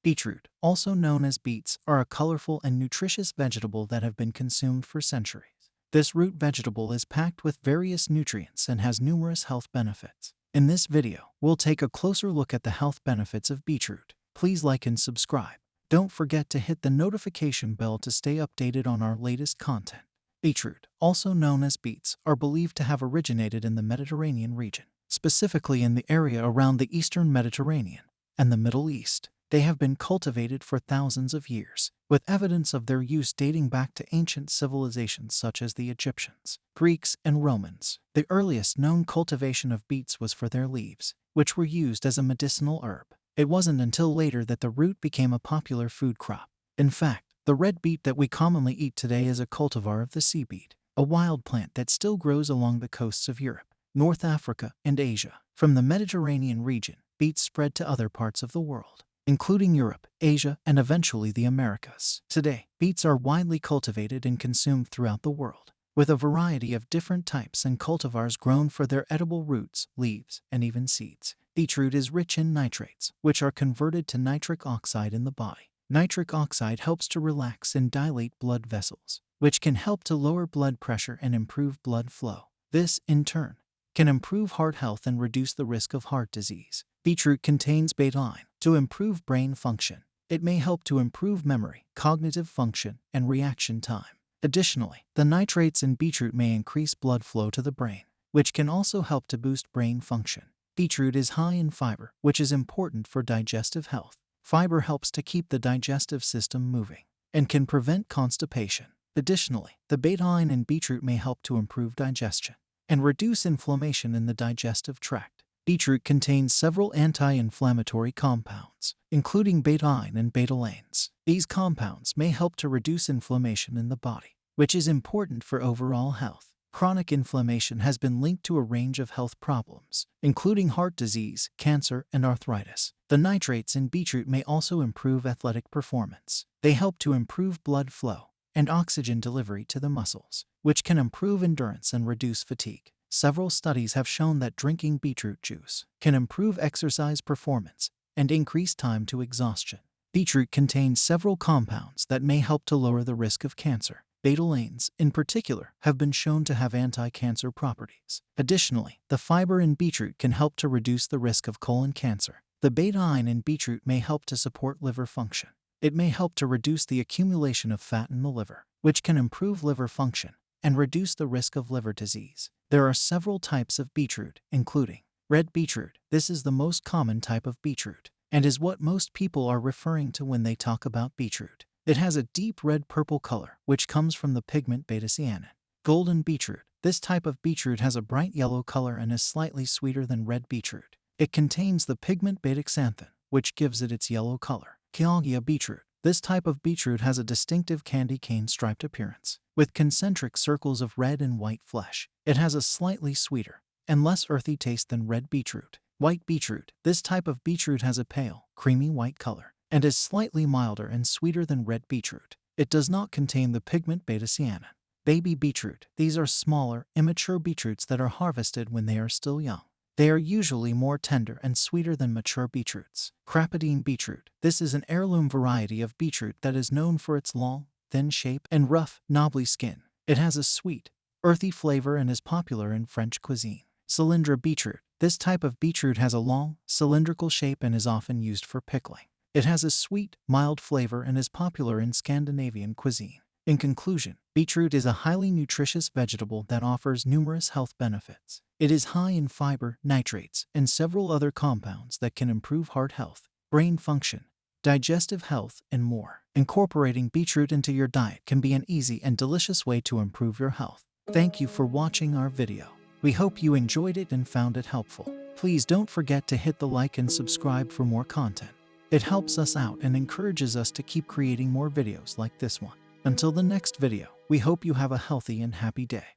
Beetroot, also known as beets, are a colorful and nutritious vegetable that have been consumed for centuries. This root vegetable is packed with various nutrients and has numerous health benefits. In this video, we'll take a closer look at the health benefits of beetroot. Please like and subscribe. Don't forget to hit the notification bell to stay updated on our latest content. Beetroot, also known as beets, are believed to have originated in the Mediterranean region, specifically in the area around the Eastern Mediterranean and the Middle East. They have been cultivated for thousands of years, with evidence of their use dating back to ancient civilizations such as the Egyptians, Greeks, and Romans. The earliest known cultivation of beets was for their leaves, which were used as a medicinal herb. It wasn't until later that the root became a popular food crop. In fact, the red beet that we commonly eat today is a cultivar of the sea beet, a wild plant that still grows along the coasts of Europe, North Africa, and Asia. From the Mediterranean region, beets spread to other parts of the world, including Europe, Asia, and eventually the Americas. Today, beets are widely cultivated and consumed throughout the world, with a variety of different types and cultivars grown for their edible roots, leaves, and even seeds. Beetroot is rich in nitrates, which are converted to nitric oxide in the body. Nitric oxide helps to relax and dilate blood vessels, which can help to lower blood pressure and improve blood flow. This, in turn, can improve heart health and reduce the risk of heart disease. Beetroot contains betaine to improve brain function. It may help to improve memory, cognitive function, and reaction time. Additionally, the nitrates in beetroot may increase blood flow to the brain, which can also help to boost brain function. Beetroot is high in fiber, which is important for digestive health. Fiber helps to keep the digestive system moving and can prevent constipation. Additionally, the betaine in beetroot may help to improve digestion and reduce inflammation in the digestive tract. Beetroot contains several anti-inflammatory compounds, including betaine and betalains. These compounds may help to reduce inflammation in the body, which is important for overall health. Chronic inflammation has been linked to a range of health problems, including heart disease, cancer, and arthritis. The nitrates in beetroot may also improve athletic performance. They help to improve blood flow and oxygen delivery to the muscles, which can improve endurance and reduce fatigue. Several studies have shown that drinking beetroot juice can improve exercise performance and increase time to exhaustion. Beetroot contains several compounds that may help to lower the risk of cancer. Betalains, in particular, have been shown to have anti-cancer properties. Additionally, the fiber in beetroot can help to reduce the risk of colon cancer. The betaine in beetroot may help to support liver function. It may help to reduce the accumulation of fat in the liver, which can improve liver function and reduce the risk of liver disease. There are several types of beetroot, including red beetroot. This is the most common type of beetroot and is what most people are referring to when they talk about beetroot. It has a deep red-purple color, which comes from the pigment beta-cyanin. Golden beetroot. This type of beetroot has a bright yellow color and is slightly sweeter than red beetroot. It contains the pigment beta-xanthan, which gives it its yellow color. Chioggia beetroot. This type of beetroot has a distinctive candy cane-striped appearance, with concentric circles of red and white flesh. It has a slightly sweeter and less earthy taste than red beetroot. White beetroot. This type of beetroot has a pale, creamy white color and is slightly milder and sweeter than red beetroot. It does not contain the pigment beta-cyanin. Baby beetroot. These are smaller, immature beetroots that are harvested when they are still young. They are usually more tender and sweeter than mature beetroots. Crapaudine beetroot. This is an heirloom variety of beetroot that is known for its long, thin shape and rough, knobbly skin. It has a sweet, earthy flavor and is popular in French cuisine. Cylindra beetroot. This type of beetroot has a long, cylindrical shape and is often used for pickling. It has a sweet, mild flavor and is popular in Scandinavian cuisine. In conclusion, beetroot is a highly nutritious vegetable that offers numerous health benefits. It is high in fiber, nitrates, and several other compounds that can improve heart health, brain function, digestive health, and more. Incorporating beetroot into your diet can be an easy and delicious way to improve your health. Thank you for watching our video. We hope you enjoyed it and found it helpful. Please don't forget to hit the like and subscribe for more content. It helps us out and encourages us to keep creating more videos like this one. Until the next video, we hope you have a healthy and happy day.